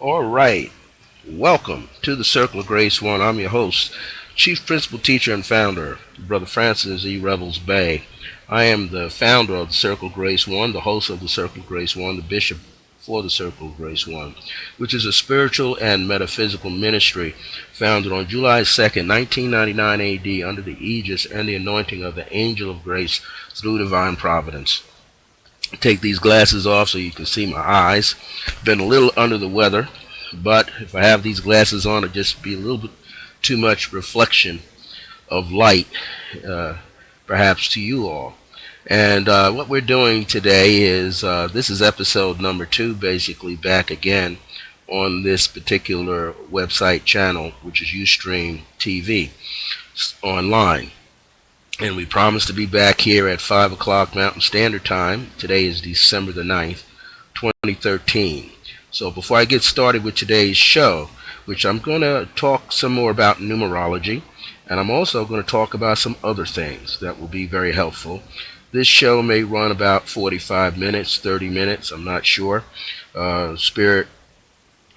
All right. Welcome to the Circle of Grace One. I'm your host, Chief Principal Teacher and Founder, Brother Francis E. Revels-Bey. I am the founder of the Circle of Grace One, the host of the Circle of Grace One, the bishop for the Circle of Grace One, which is a spiritual and metaphysical ministry founded on July 2nd, 1999 AD under the aegis and the anointing of the Angel of Grace through divine providence. Take these glasses off so you can see my eyes. Been a little under the weather, but if I have these glasses on, it'll just be a little bit too much reflection of light, uh, perhaps to you all. And what we're doing today is this is episode number 2, basically back again on this particular website channel, which is Ustream TV online. And we promise to be back here at 5 o'clock Mountain Standard Time. Today is December the 9th, 2013. So before I get started with today's show, which I'm going to talk some more about numerology, and I'm also going to talk about some other things that will be very helpful. This show may run about 45 minutes, 30 minutes, I'm not sure. Spirit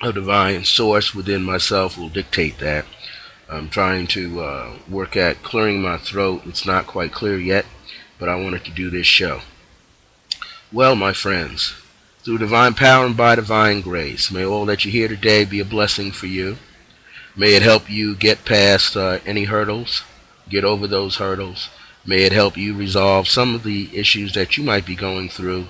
of divine source within myself will dictate that. I'm trying to work at clearing my throat. It's not quite clear yet, but I wanted to do this show. Well, my friends, through divine power and by divine grace, may all that you hear today be a blessing for you. May it help you get past any hurdles, get over those hurdles. May it help you resolve some of the issues that you might be going through.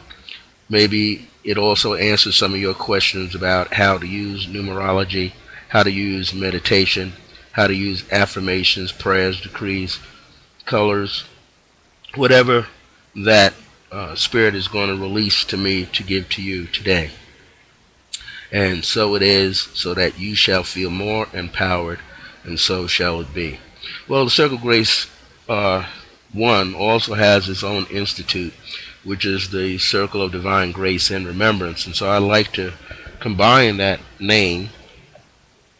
Maybe it also answers some of your questions about how to use numerology, how to use meditation, how to use affirmations, prayers, decrees, colors, whatever that Spirit is going to release to me to give to you today. And so it is, so that you shall feel more empowered, and so shall it be. Well, the Circle Grace 1 also has its own institute, which is the Circle of Divine Grace and Remembrance. And so I like to combine that name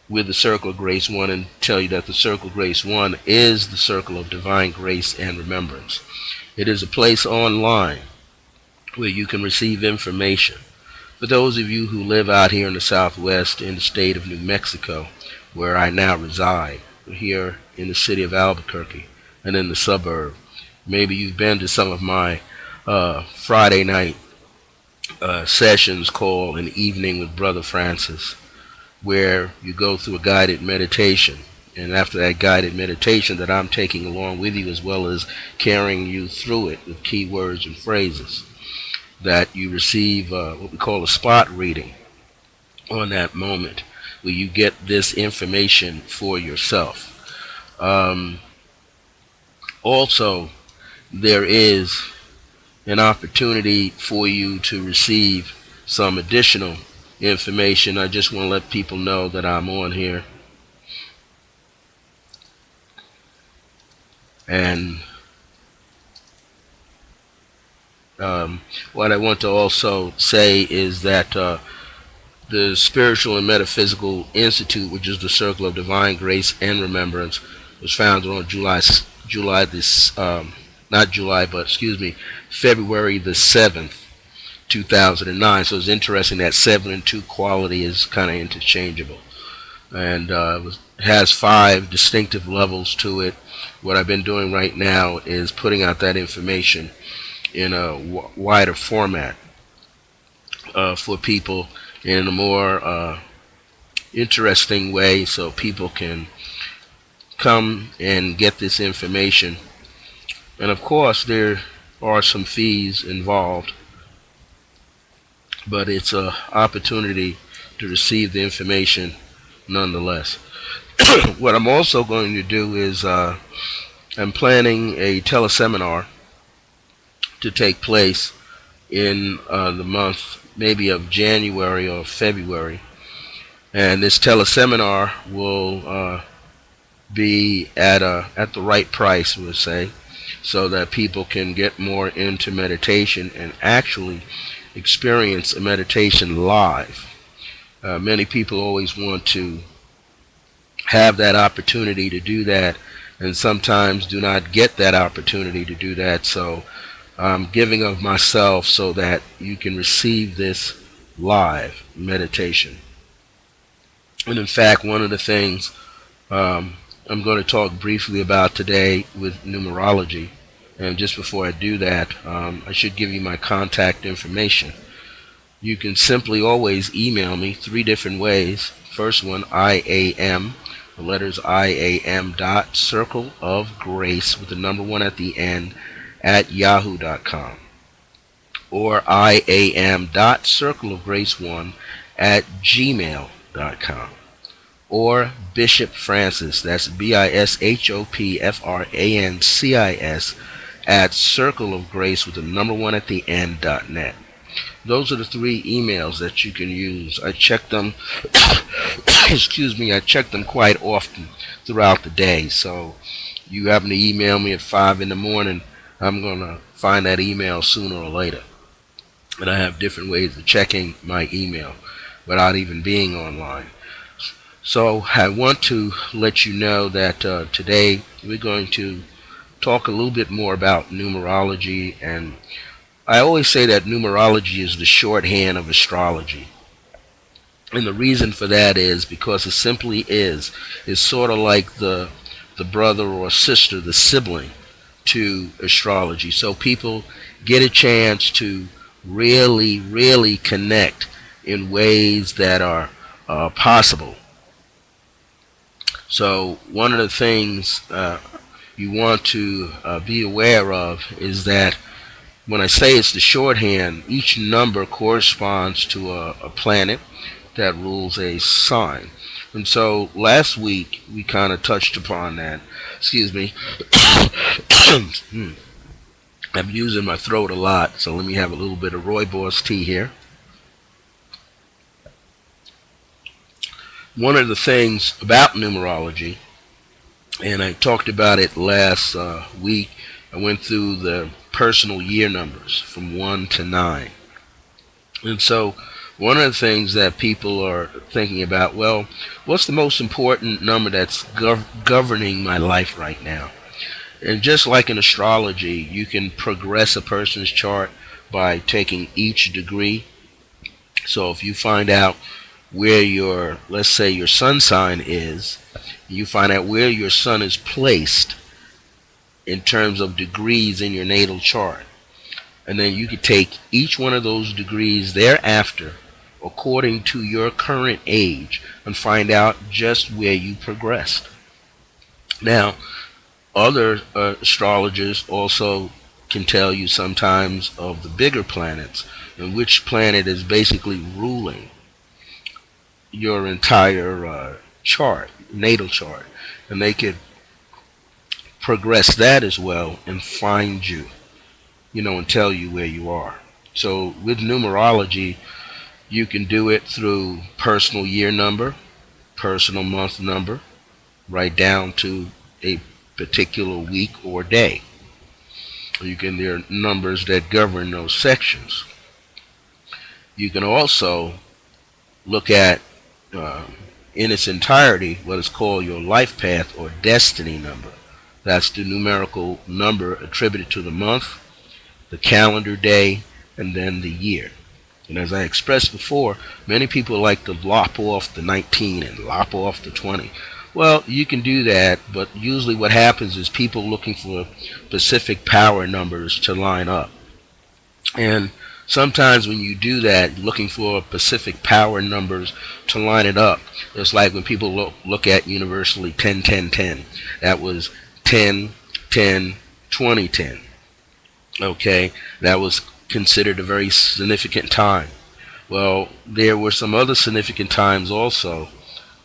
with the Circle of Grace 1 and tell you that the Circle of Grace 1 is the Circle of Divine Grace and Remembrance. It is a place online where you can receive information. For those of you who live out here in the Southwest in the state of New Mexico, where I now reside, here in the city of Albuquerque and in the suburb, maybe you've been to some of my Friday night sessions called An Evening with Brother Francis, where you go through a guided meditation. And after that guided meditation that I'm taking along with you, as well as carrying you through it with key words and phrases, that you receive what we call a spot reading on that moment, where you get this information for yourself. Also, there is an opportunity for you to receive some additional information. I just want to let people know that I'm on here. And what I want to also say is that the Spiritual and Metaphysical Institute, which is the Circle of Divine Grace and Remembrance, was founded on February the 7th, 2009. So it's interesting that 7 and 2 quality is kind of interchangeable. And has 5 distinctive levels to it. What I've been doing right now is putting out that information in a wider format for people in a more interesting way, so people can come and get this information. And of course there are some fees involved, but it's an opportunity to receive the information nonetheless. What I'm also going to do is I'm planning a teleseminar to take place in the month maybe of January or February. And this teleseminar will be at the right price, we'll say, so that people can get more into meditation and actually experience a meditation live. Many people always want to have that opportunity to do that, and sometimes do not get that opportunity to do that. So I'm giving of myself so that you can receive this live meditation. And in fact, one of the things I'm going to talk briefly about today with numerology. And just before I do that, I should give you my contact information. You can simply always email me three different ways. First one, IAM, the letters IAM dot circle of grace with the number one at the end at yahoo.com, or IAM dot circle of grace one at gmail.com, or Bishop Francis, that's BISHOPFRANCIS at circle of grace with the number one at the end.net. Those are the three emails that you can use. I check them, excuse me, I check them quite often throughout the day. So you happen to email me at 5 in the morning, I'm going to find that email sooner or later. And I have different ways of checking my email without even being online. So I want to let you know that today we're going to talk a little bit more about numerology. And I always say that numerology is the shorthand of astrology. And the reason for that is because it simply is. It's sort of like the brother or sister, the sibling to astrology. So people get a chance to really connect in ways that are possible. So one of the things you want to be aware of is that when I say it's the shorthand, each number corresponds to a planet that rules a sign. And so last week we kind of touched upon that. Excuse me. I'm using my throat a lot, so let me have a little bit of rooibos tea here. One of the things about numerology, and I talked about it last week, I went through the personal year numbers from 1 to 9. And so one of the things that people are thinking about, well, what's the most important number that's governing my life right now? And just like in astrology, you can progress a person's chart by taking each degree. So if you find out where your, let's say your sun sign is, you find out where your sun is placed in terms of degrees in your natal chart. And then you could take each one of those degrees thereafter according to your current age and find out just where you progressed. Now, other astrologers also can tell you sometimes of the bigger planets and which planet is basically ruling your entire chart, natal chart. And they could progress that as well and find you, and tell you where you are. So with numerology, you can do it through personal year number, personal month number, right down to a particular week or day. There are numbers that govern those sections. You can also look at in its entirety what is called your life path or destiny number. That's the numerical number attributed to the month, the calendar day, and then the year. And as I expressed before, many people like to lop off the 19 and lop off the 20. Well, you can do that, but usually what happens is people looking for specific power numbers to line up. And sometimes when you do that, looking for specific power numbers to line it up, it's like when people look at universally 10, 10, 10. That was 10, 10, 20, 10. Okay, that was considered a very significant time. Well, there were some other significant times also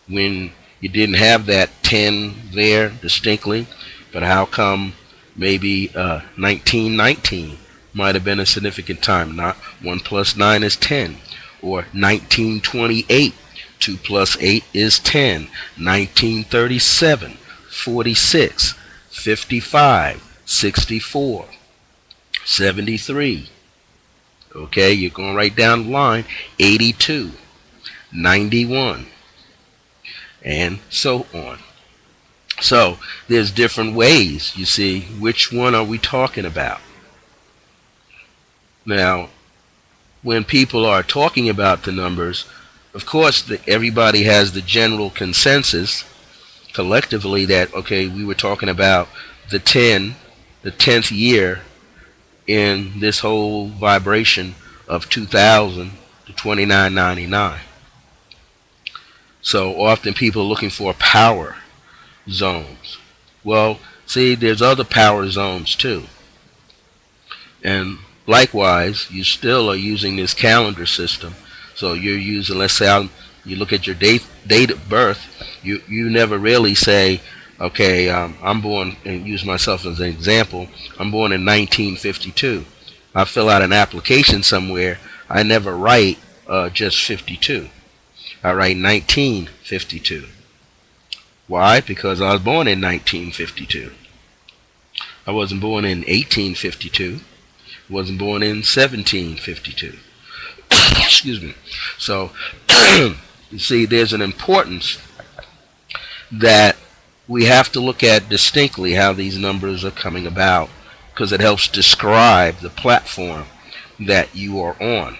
when you didn't have that 10 there distinctly, but how come maybe 1919 might have been a significant time? Not 1 plus 9 is 10, or 1928, 2 plus 8 is 10, 1937, 46, 55, 64, 73. Okay, you're going right down the line. 82, 91, and so on. So there's different ways, you see, which one are we talking about? Now, when people are talking about the numbers, Of course, everybody has the general consensus collectively that, okay, we were talking about the 10th year in this whole vibration of 2000 to 2999. So often people are looking for power zones. Well, see, there's other power zones too. And likewise, you still are using this calendar system. So you're using, let's say, you look at your date of birth. You never really say, okay, I'm born, and use myself as an example. I'm born in 1952. I fill out an application somewhere. I never write just 52. I write 1952. Why? Because I was born in 1952. I wasn't born in 1852. Wasn't born in 1752. Excuse me. So, you see, there's an importance that we have to look at distinctly how these numbers are coming about, because it helps describe the platform that you are on,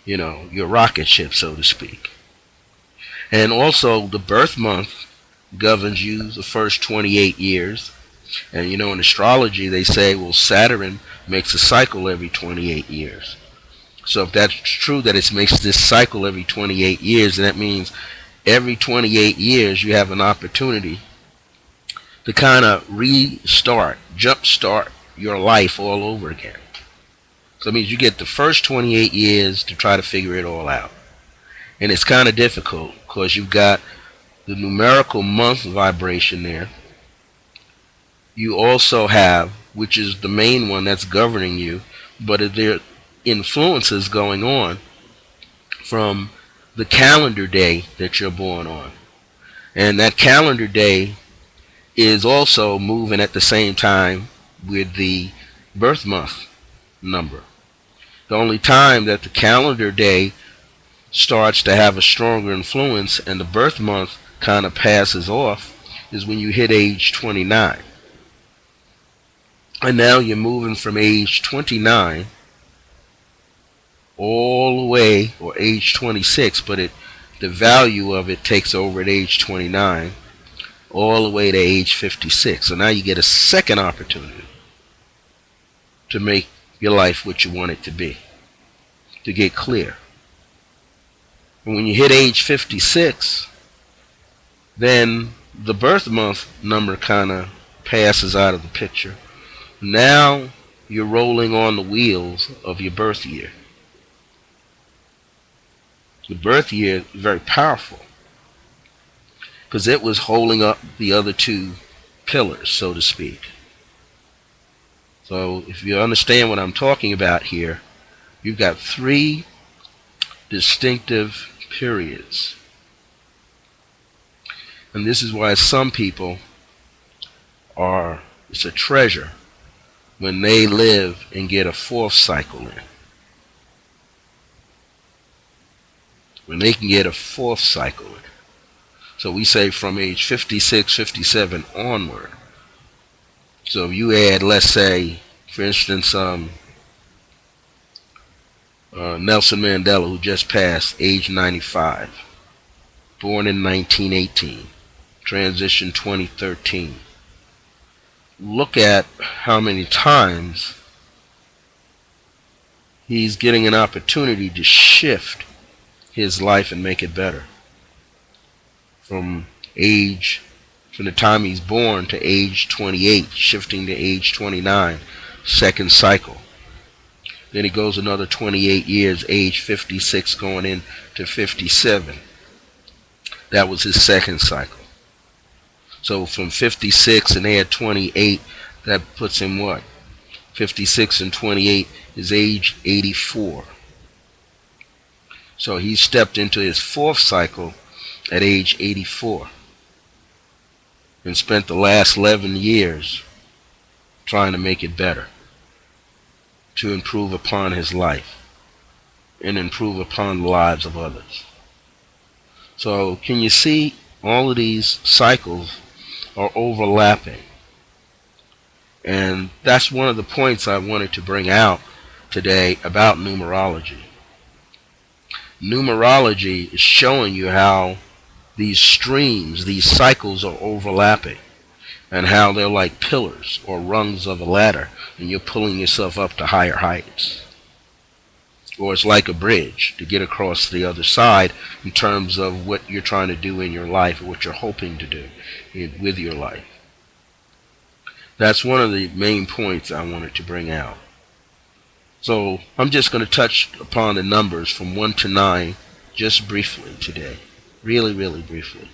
your rocket ship, so to speak. And also, the birth month governs you the first 28 years. And in astrology, they say, well, Saturn makes a cycle every 28 years. So if that's true, that it makes this cycle every 28 years, then that means every 28 years you have an opportunity to kind of jumpstart your life all over again. So it means you get the first 28 years to try to figure it all out. And it's kind of difficult because you've got the numerical month vibration there. You also have, which is the main one that's governing you, but there are influences going on from the calendar day that you're born on. And that calendar day is also moving at the same time with the birth month number. The only time that the calendar day starts to have a stronger influence and the birth month kind of passes off is when you hit age 29. And now you're moving from age 29 all the way, or age 26, but the value of it takes over at age 29 all the way to age 56. So now you get a second opportunity to make your life what you want it to be, to get clear. And when you hit age 56, then the birth month number kind of passes out of the picture. Now you're rolling on the wheels of your birth year. The birth year is very powerful because it was holding up the other two pillars, so to speak. So if you understand what I'm talking about here, you've got three distinctive periods. And this is why some people it's a treasure when they live and get a fourth cycle in. When they can get a fourth cycle in. So we say from age 56, 57 onward. So if you add, let's say, for instance, Nelson Mandela, who just passed, age 95, born in 1918, transition 2013. Look at how many times he's getting an opportunity to shift his life and make it better. From the time he's born to age 28, shifting to age 29, second cycle. Then he goes another 28 years, age 56 going into 57. That was his second cycle. So from 56 and add 28, that puts him what? 56 and 28 is age 84. So he stepped into his fourth cycle at age 84 and spent the last 11 years trying to make it better, to improve upon his life and improve upon the lives of others. So can you see all of these cycles are overlapping? And that's one of the points I wanted to bring out today about numerology. Numerology is showing you how these streams, these cycles are overlapping, and how they're like pillars or rungs of a ladder, and you're pulling yourself up to higher heights. Or it's like a bridge to get across to the other side in terms of what you're trying to do in your life, or what you're hoping to do with your life. That's one of the main points I wanted to bring out. So I'm just going to touch upon the numbers from 1 to 9 just briefly today. Really, really briefly.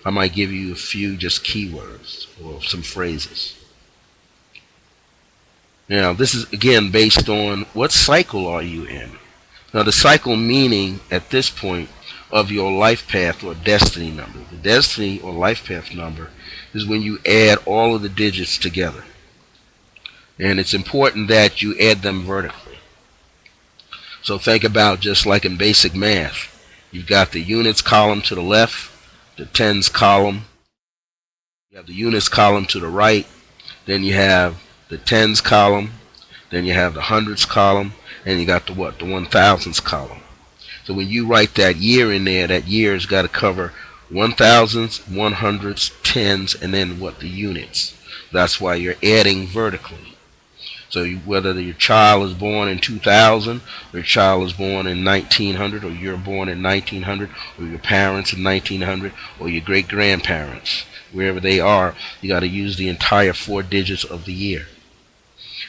I might give you a few just keywords or some phrases. Now, this is again based on what cycle are you in. Now, the cycle meaning at this point of your life path or destiny number. The destiny or life path number is when you add all of the digits together. And it's important that you add them vertically. So think about just like in basic math. You've got the units column to the left, the tens column. You have the units column to the right. Then you have the tens column. Then you have the hundreds column. And you got the what? The 1000s column. So when you write that year in there, that year has got to cover 1000s, 100s, tens, and then what? The units. That's why you're adding vertically. So whether your child is born in 2000, or your child is born in 1900, or you're born in 1900, or your parents in 1900, or your great-grandparents, wherever they are, you got to use the entire 4 digits of the year.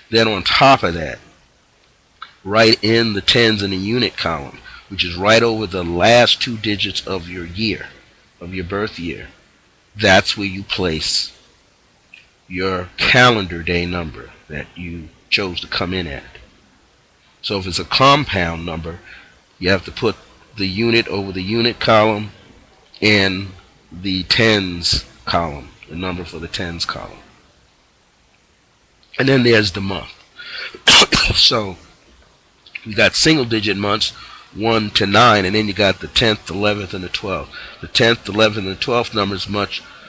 Then on top of that, write in the tens in the unit column, which is right over the last 2 digits of your year, of your birth year. That's where you place your calendar day number that you chose to come in at. So if it's a compound number, you have to put the unit over the unit column and the tens column, the number for the tens column. And then there's the month. So you got single digit months 1 to 9, and then you got the 10th, 11th, and the 12th. The 10th, 11th, and the 12th numbers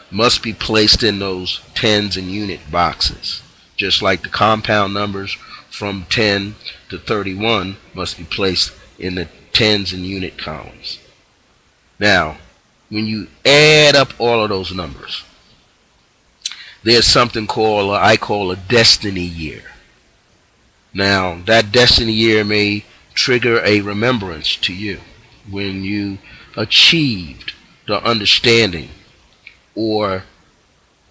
must be placed in those tens and unit boxes. Just like the compound numbers from 10 to 31 must be placed in the tens and unit columns. Now, when you add up all of those numbers, there's something I call a destiny year. Now, that destiny year may trigger a remembrance to you when you achieved the understanding or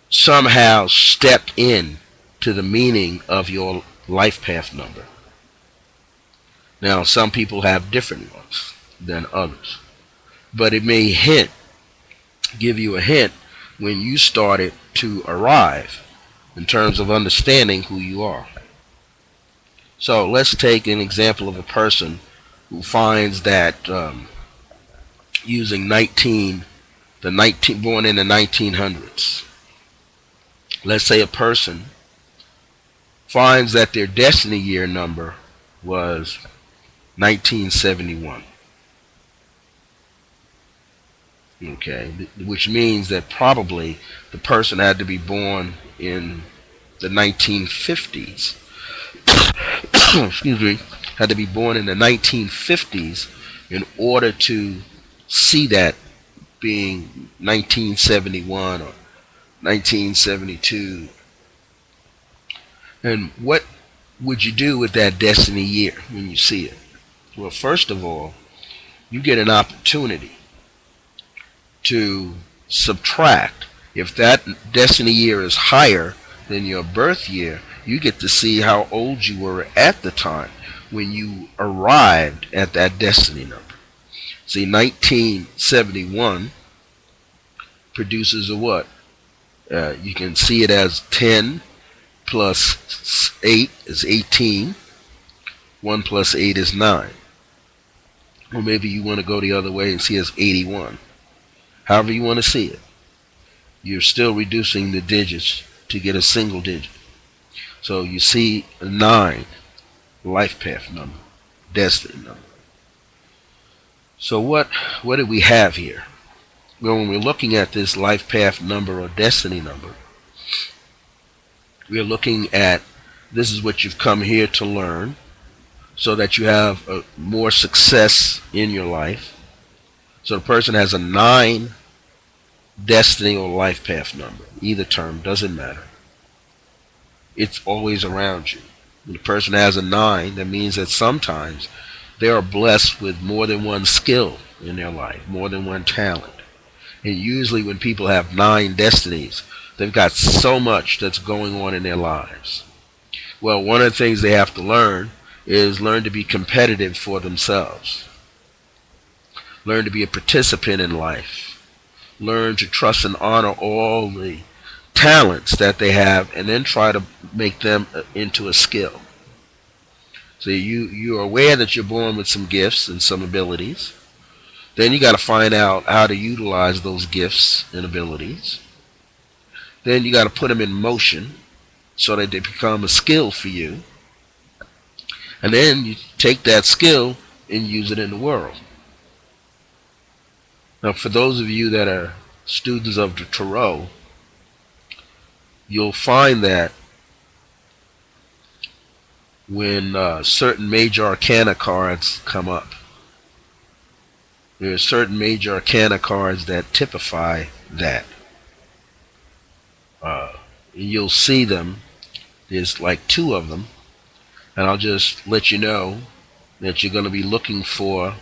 somehow stepped in to the meaning of your life path number. Now, some people have different ones than others, but it may give you a hint when you started to arrive in terms of understanding who you are. So let's take an example of a person who finds that using born in the 1900s. Let's say a person finds that their destiny year number was 1971. Okay, which means that probably the person had to be born in the 1950s. Excuse me, had to be born in the 1950s in order to see that being 1971 or 1972. And what would you do with that destiny year when you see it? Well, first of all, you get an opportunity to subtract. If that destiny year is higher than your birth year, you get to see how old you were at the time when you arrived at that destiny number. See, 1971 produces a what? You can see it as 10 plus 8 is 18. 1 plus 8 is 9. Or maybe you want to go the other way and see it as 81. However you want to see it. You're still reducing the digits to get a single digit. So you see a 9, life path number, destiny number. So what do we have here? Well, when we're looking at this life path number or destiny number, we're looking at, this is what you've come here to learn. so that you have more success in your life. So the person has a 9 destiny or life path number. Either term, doesn't matter. It's always around you. When the person has a 9, that means that sometimes they are blessed with more than one skill in their life, more than one talent. And usually when people have 9 destinies, they've got so much that's going on in their lives. Well, one of the things they have to learn is learn to be competitive for themselves. Learn to be a participant in life. Learn to trust and honor all the talents that they have, and then try to make them into a skill. So you're aware that you're born with some gifts and some abilities. Then you got to find out how to utilize those gifts and abilities. Then you got to put them in motion so that they become a skill for you. And then you take that skill and use it in the world. Now, for those of you that are students of the Tarot, you'll find that when certain major arcana cards come up, there are certain major arcana cards that typify that. You'll see them. There's like 2 of them. And I'll just let you know that you're going to be looking for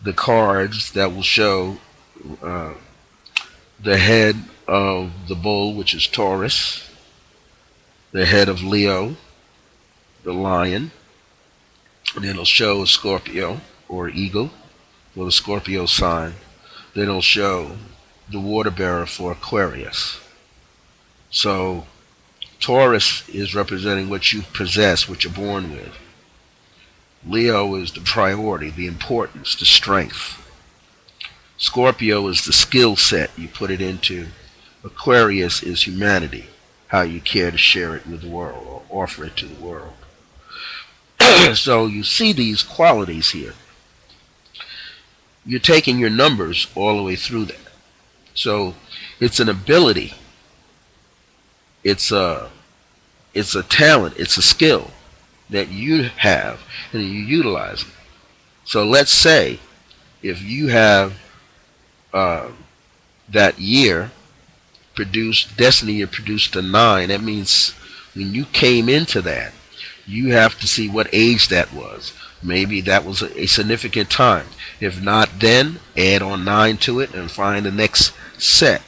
the cards that will show the head of the bull, which is Taurus, the head of Leo, the lion, and then it'll show a Scorpio or eagle for the Scorpio sign. Then it'll show the water bearer for Aquarius. So Taurus is representing what you possess, what you're born with. Leo is the priority, the importance, the strength. Scorpio is the skill set you put it into. Aquarius is humanity, how you care to share it with the world or offer it to the world. So you see these qualities here. You're taking your numbers all the way through that. So it's an ability. It's a talent. It's a skill that you have and you utilize it. So let's say if you have that year produced destiny, you produced a 9. That means when you came into that, you have to see what age that was. Maybe that was a significant time. If not, then add on 9 to it and find the next set.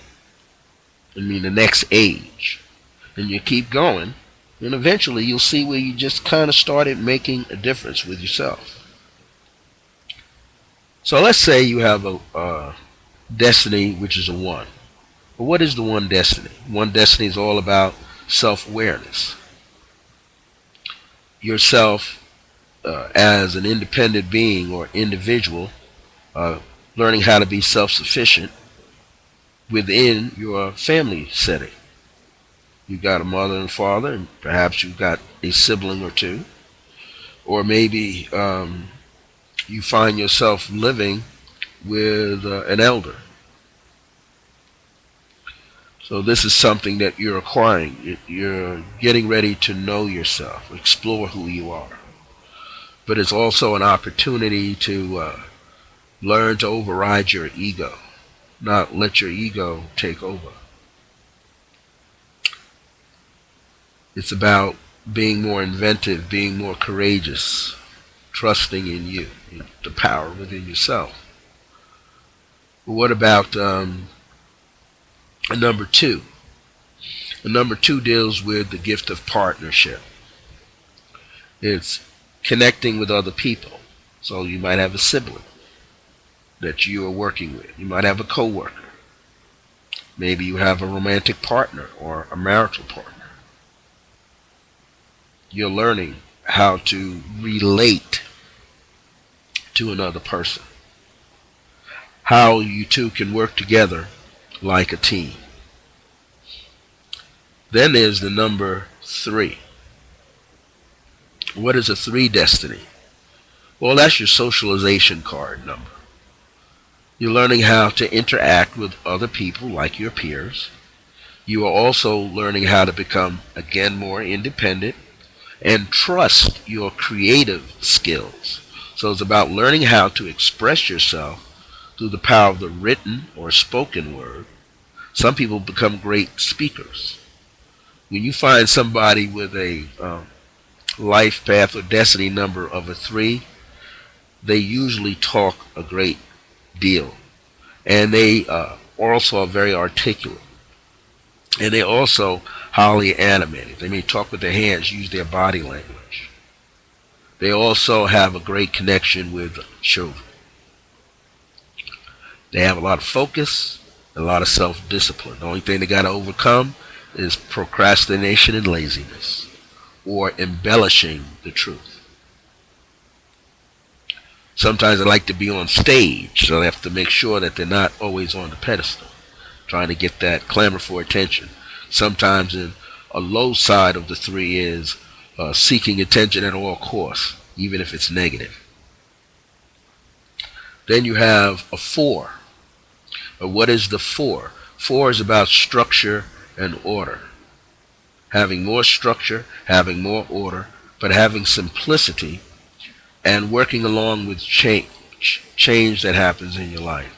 The next age. And you keep going, and eventually you'll see where you just kind of started making a difference with yourself. So let's say you have a destiny which is a 1. But what is the 1 destiny? 1 destiny is all about self-awareness. Yourself as an independent being or individual, learning how to be self-sufficient within your family setting. You've got a mother and father, and perhaps you've got a sibling or 2. Or maybe you find yourself living with an elder. So this is something that you're acquiring. You're getting ready to know yourself, explore who you are. But it's also an opportunity to learn to override your ego, not let your ego take over. It's about being more inventive, being more courageous, trusting in you, in the power within yourself. But what about a number 2? A number 2 deals with the gift of partnership. It's connecting with other people. So you might have a sibling that you are working with. You might have a coworker. Maybe you have a romantic partner or a marital partner. You're learning how to relate to another person. How you two can work together like a team. Then there's the number 3. What is a 3 destiny? Well, that's your socialization card number. You're learning how to interact with other people like your peers. You are also learning how to become, again, more independent and trust your creative skills. So it's about learning how to express yourself through the power of the written or spoken word. Some people become great speakers. When you find somebody with a life path or destiny number of a 3, they usually talk a great deal. And they also are very articulate. And they also highly animated. They may talk with their hands, use their body language. They also have a great connection with children. They have a lot of focus, a lot of self-discipline. The only thing they got to overcome is procrastination and laziness, or embellishing the truth. Sometimes they like to be on stage, so they have to make sure that they're not always on the pedestal, trying to get that clamor for attention. Sometimes in a low side of the 3 is seeking attention at all costs, even if it's negative. Then you have a 4. What is the 4? 4 is about structure and order. Having more structure, having more order, but having simplicity and working along with change that happens in your life.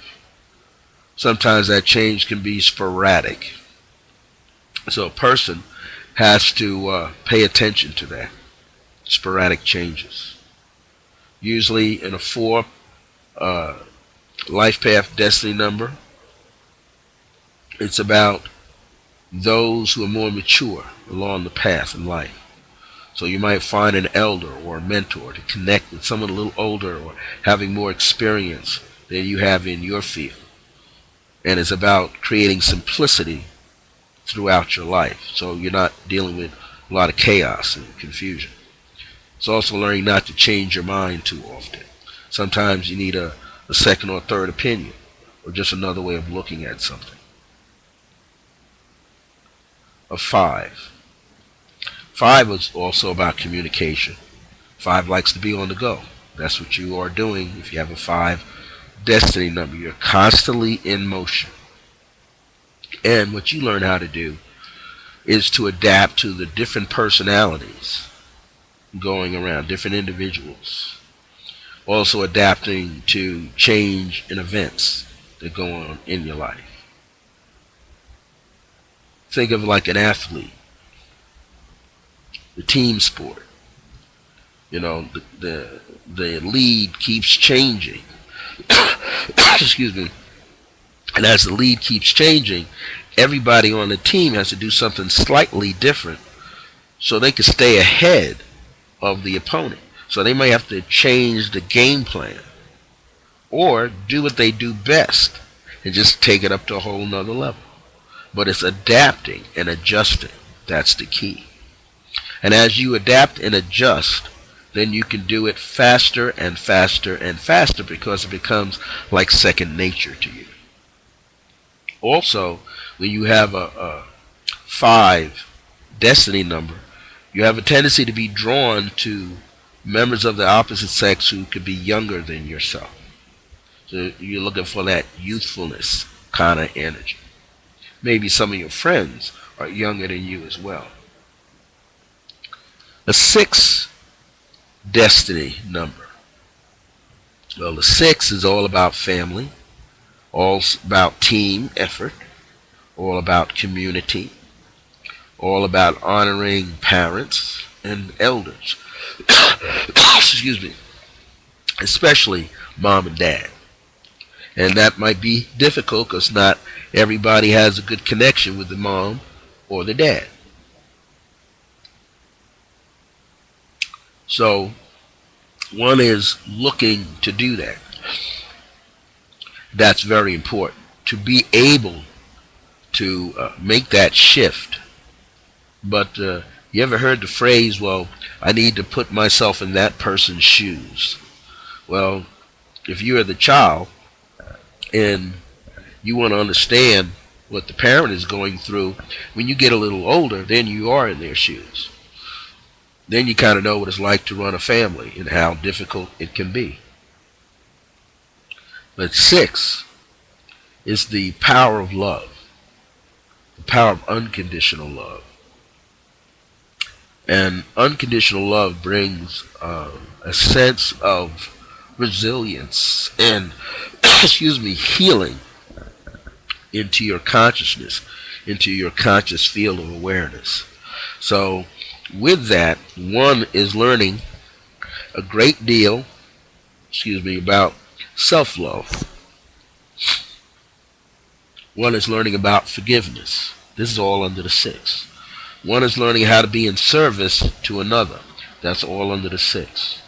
Sometimes that change can be sporadic. So a person has to pay attention to that, sporadic changes. Usually in a 4 life path destiny number, it's about those who are more mature along the path in life. So you might find an elder or a mentor to connect with someone a little older or having more experience than you have in your field. And it's about creating simplicity throughout your life, so you're not dealing with a lot of chaos and confusion. It's also learning not to change your mind too often. Sometimes you need a second or third opinion, or just another way of looking at something. A 5. 5 is also about communication. 5 likes to be on the go. That's what you are doing if you have a 5 destiny number. You're constantly in motion. And what you learn how to do is to adapt to the different personalities going around, different individuals. Also adapting to change in events that go on in your life. Think of like an athlete, the team sport. You know, the lead keeps changing. Excuse me. And as the lead keeps changing, everybody on the team has to do something slightly different so they can stay ahead of the opponent. So they might have to change the game plan or do what they do best and just take it up to a whole nother level. But it's adapting and adjusting. That's the key. And as you adapt and adjust, then you can do it faster and faster and faster because it becomes like second nature to you. Also, when you have a 5 destiny number, you have a tendency to be drawn to members of the opposite sex who could be younger than yourself. So you're looking for that youthfulness kind of energy. Maybe some of your friends are younger than you as well. A 6 destiny number. Well, the 6 is all about family, all about team effort, all about community, all about honoring parents and elders. Excuse me. Especially mom and dad. And that might be difficult because not everybody has a good connection with the mom or the dad. So one is looking to do that. That's very important. To be able to make that shift. But you ever heard the phrase, well, I need to put myself in that person's shoes? Well, if you're the child and you want to understand what the parent is going through, when you get a little older, then you are in their shoes. Then you kind of know what it's like to run a family and how difficult it can be. But 6 is the power of love, the power of unconditional love. And unconditional love brings a sense of resilience and, excuse me, healing into your consciousness, into your conscious field of awareness. So, with that, one is learning a great deal, about self-love. One is learning about forgiveness. This is all under the six. One is learning how to be in service to another. That's all under the six.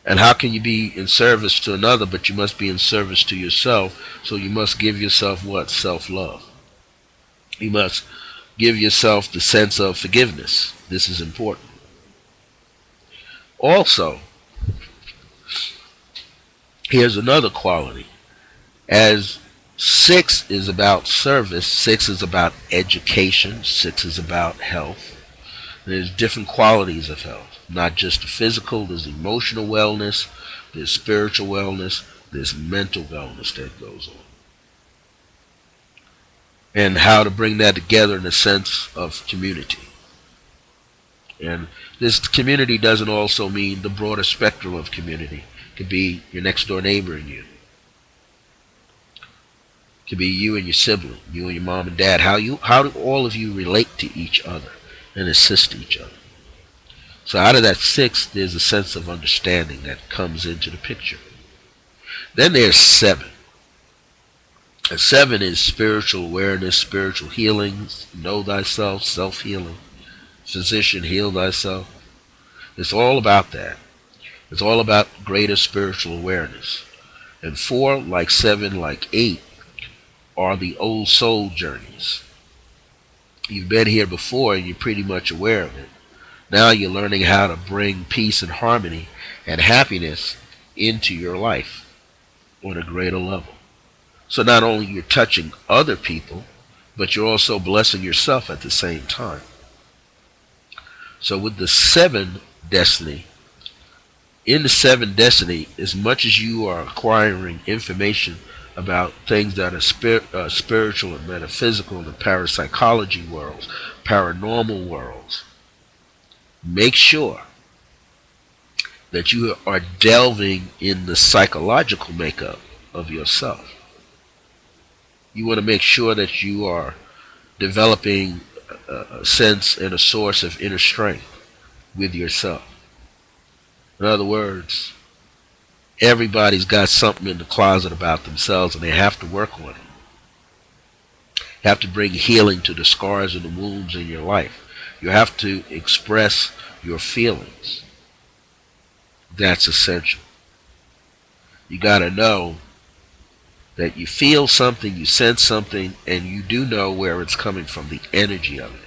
And how can you be in service to another, but you must be in service to yourself? So you must give yourself what? Self-love. You must give yourself the sense of forgiveness. This is important. Also, here's another quality. As six is about service, six is about education, six is about health. There's different qualities of health, not just the physical. There's emotional wellness, there's spiritual wellness, there's mental wellness that goes on. And how to bring that together in a sense of community. And this community doesn't also mean the broader spectrum of community. It could be your next door neighbor and you. It could be you and your sibling, you and your mom and dad. How do all of you relate to each other and assist each other? So out of that six, there's a sense of understanding that comes into the picture. Then there's seven. And seven is spiritual awareness, spiritual healing, know thyself, self-healing. Physician, heal thyself. It's all about that. It's all about greater spiritual awareness. And four, like seven, like eight, are the old soul journeys. You've been here before and you're pretty much aware of it. Now you're learning how to bring peace and harmony and happiness into your life on a greater level. So not only you're touching other people, but you're also blessing yourself at the same time. So with the seven destiny, in the seven destiny, as much as you are acquiring information about things that are spiritual and metaphysical in the parapsychology worlds, paranormal worlds, make sure that you are delving in the psychological makeup of yourself. You want to make sure that you are developing a sense and a source of inner strength with yourself. In other words, everybody's got something in the closet about themselves and they have to work on it. You have to bring healing to the scars and the wounds in your life. You have to express your feelings. That's essential. You got to know that you feel something, you sense something, and you do know where it's coming from, the energy of it.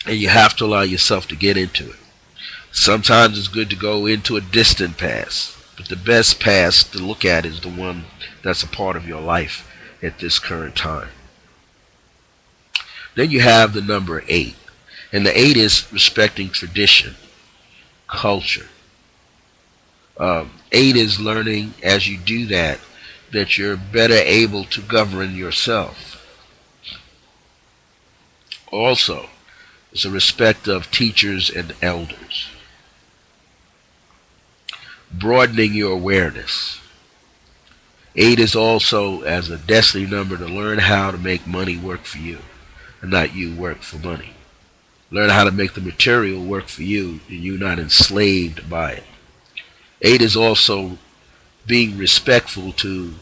And you have to allow yourself to get into it. Sometimes it's good to go into a distant past, but the best past to look at is the one that's a part of your life at this current time. Then you have the number 8, and the 8 is respecting tradition, culture. 8 is learning as you do that you're better able to govern yourself. Also, it's a respect of teachers and elders. Broadening your awareness. 8 is also, as a destiny number, to learn how to make money work for you and not you work for money. Learn how to make the material work for you and you not enslaved by it. 8 is also being respectful to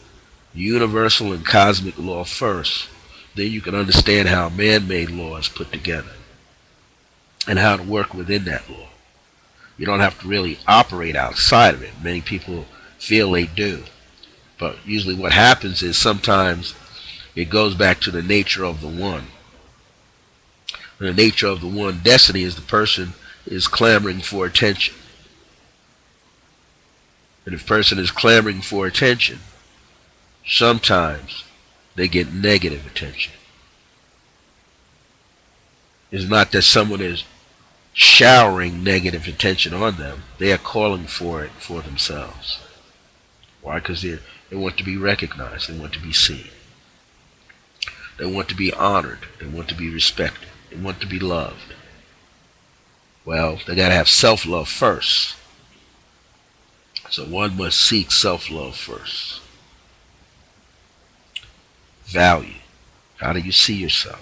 universal and cosmic law first. Then you can understand how man-made law is put together and how to work within that law. You don't have to really operate outside of it. Many people feel they do. But usually what happens is sometimes it goes back to the nature of the one. And the nature of the one destiny is the person is clamoring for attention. And if a person is clamoring for attention, sometimes they get negative attention. It's not that someone is showering negative attention on them. They are calling for it for themselves. Why? Because they want to be recognized. They want to be seen. They want to be honored. They want to be respected. They want to be loved. Well, they got to have self-love first. So one must seek self-love first. Value. How do you see yourself?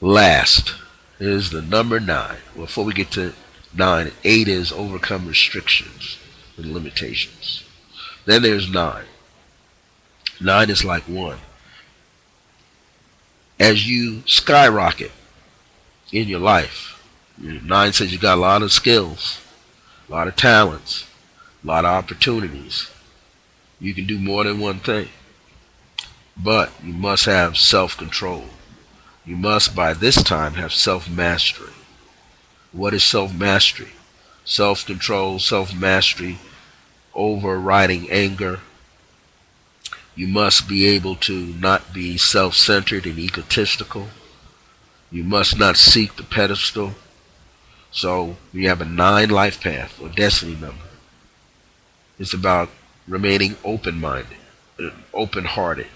Last is the number 9. Well, before we get to 9, 8 is overcome restrictions and limitations. Then there's 9. 9 is like 1. As you skyrocket in your life, 9 says you got a lot of skills, a lot of talents, a lot of opportunities. You can do more than one thing. But you must have self-control. You must, by this time, have self-mastery. What is self-mastery? Self-control, self-mastery, overriding anger. You must be able to not be self-centered and egotistical. You must not seek the pedestal. So you have a 9 life path or destiny number. It's about remaining open-minded, open-hearted,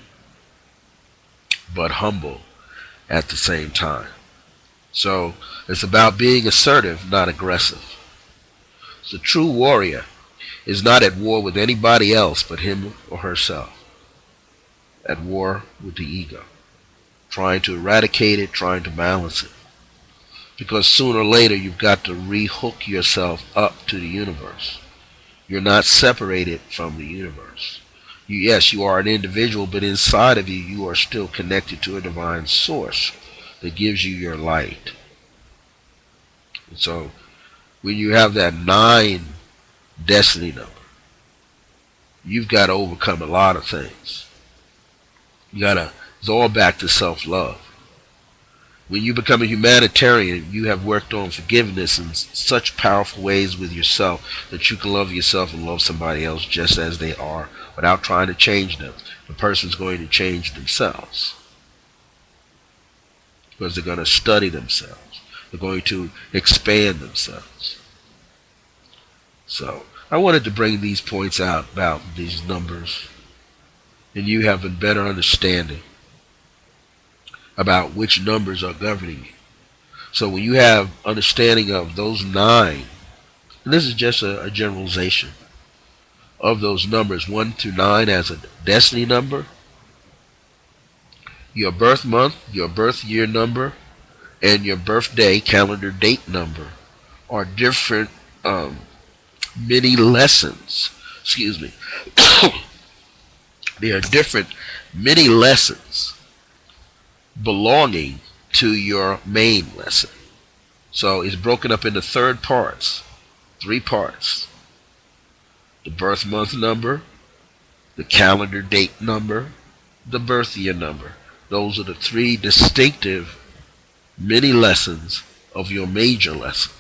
but humble at the same time. So it's about being assertive, not aggressive. The true warrior is not at war with anybody else but him or herself. At war with the ego. Trying to eradicate it, trying to balance it. Because sooner or later you've got to rehook yourself up to the universe. You're not separated from the universe. Yes, you are an individual, but inside of you, you are still connected to a divine source that gives you your light. And so, when you have that 9 destiny number, you've got to overcome a lot of things. It's all back to self-love. When you become a humanitarian, you have worked on forgiveness in such powerful ways with yourself that you can love yourself and love somebody else just as they are without trying to change them. The person's going to change themselves because they're going to study themselves. They're going to expand themselves. So I wanted to bring these points out about these numbers, and you have a better understanding about which numbers are governing you. So when you have understanding of those 9, and this is just a generalization of those numbers 1 through 9 as a destiny number, your birth month, your birth year number, and your birthday calendar date number are different mini lessons. Excuse me. They are different mini lessons belonging to your main lesson. So it's broken up into 3 parts. The birth month number, the calendar date number, the birth year number. Those are the 3 distinctive mini lessons of your major lesson.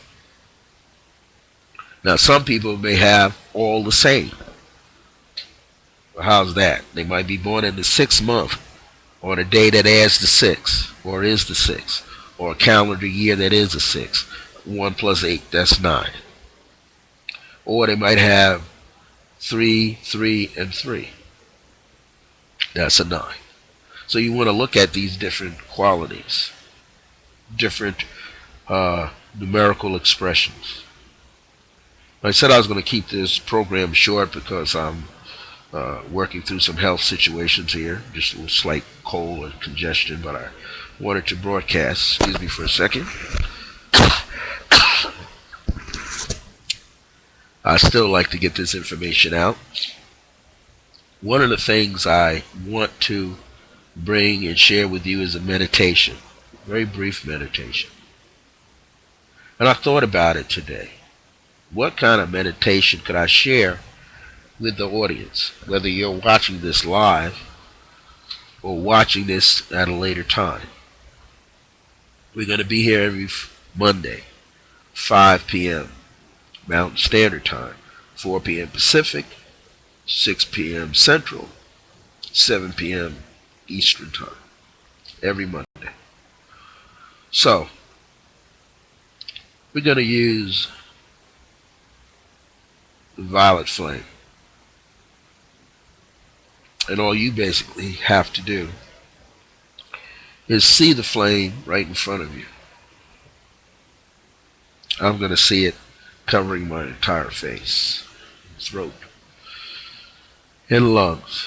Now some people may have all the same. Well, how's that? They might be born in the 6th month, or the day that adds the 6, or is the 6, or a calendar year that is the 6. 1 plus 8, that's 9. Or they might have 3, 3, and 3. That's a 9. So you want to look at these different qualities, different numerical expressions. I said I was going to keep this program short because I'm working through some health situations here, just a slight cold and congestion, but I wanted to broadcast. Excuse me for a second. I still like to get this information out. One of the things I want to bring and share with you is a meditation, very brief meditation. And I thought about it today. What kind of meditation could I share with the audience, whether you're watching this live or watching this at a later time? We're going to be here every Monday, 5 p.m. Mountain Standard Time, 4 p.m. Pacific, 6 p.m. Central, 7 p.m. Eastern Time, every Monday. So, we're going to use the violet flame. And all you basically have to do is see the flame right in front of you. I'm going to see it covering my entire face, throat, and lungs.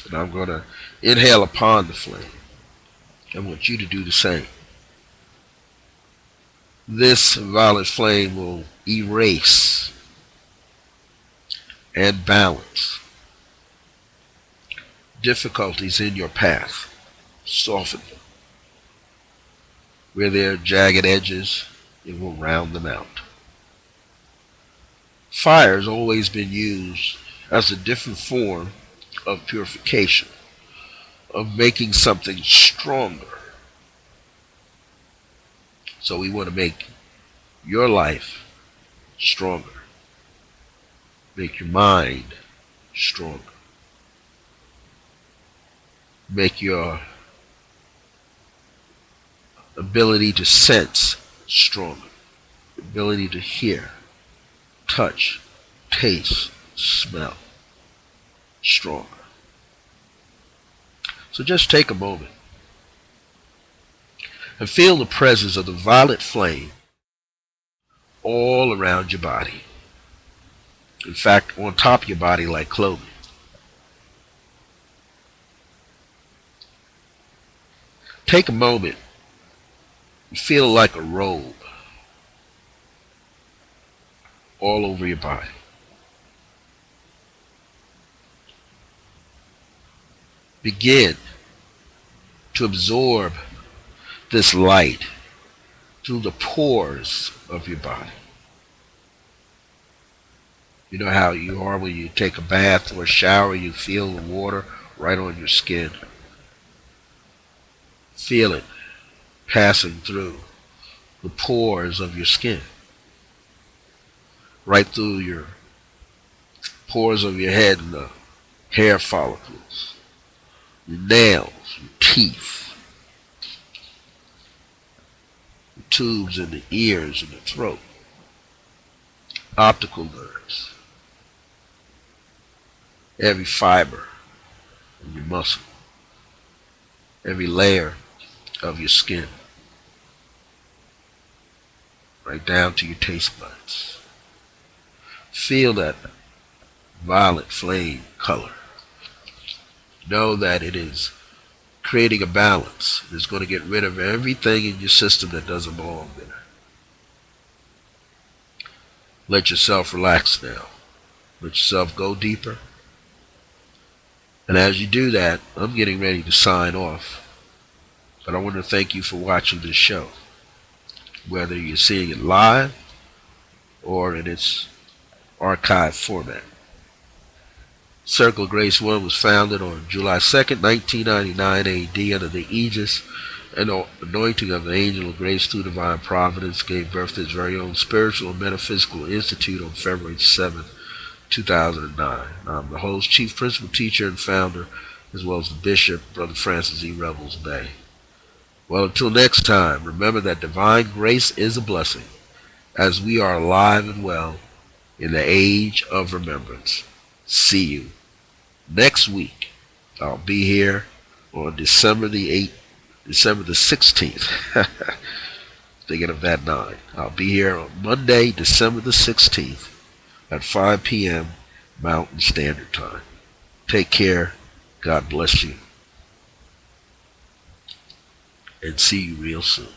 And I'm going to inhale upon the flame. I want you to do the same. This violet flame will erase and balance difficulties in your path, soften them. Where there are jagged edges, it will round them out. Fire has always been used as a different form of purification, of making something stronger. So we want to make your life stronger. Make your mind stronger. Make your ability to sense stronger. Ability to hear, touch, taste, smell stronger. So just take a moment and feel the presence of the violet flame all around your body. In fact, on top of your body like clothing. Take a moment and feel like a robe all over your body. Begin to absorb this light through the pores of your body. You know how you are when you take a bath or a shower, you feel the water right on your skin. Feel it passing through the pores of your skin, right through your pores of your head and the hair follicles, your nails, your teeth, the tubes in the ears and the throat, optical nerves, every fiber in your muscle, every layer of your skin, right down to your taste buds. Feel that violet flame color. Know that it is creating a balance. It is going to get rid of everything in your system that doesn't belong there. Let yourself relax now. Let yourself go deeper. And as you do that, I'm getting ready to sign off. But I want to thank you for watching this show. Whether you're seeing it live or in its archive format. Circle of Grace 1 was founded on July 2nd, 1999 AD under the aegis and anointing of the Angel of Grace through divine providence, gave birth to its very own spiritual and metaphysical institute on February 7th, 2009. I'm the host, chief principal teacher, and founder, as well as the bishop, Brother Francis E. Revels-Bey. Well, until next time, remember that divine grace is a blessing, as we are alive and well in the age of remembrance. See you next week. I'll be here on December the 16th. Thinking of that 9. I'll be here on Monday, December the 16th at 5 p.m. Mountain Standard Time. Take care. God bless you. And see you real soon.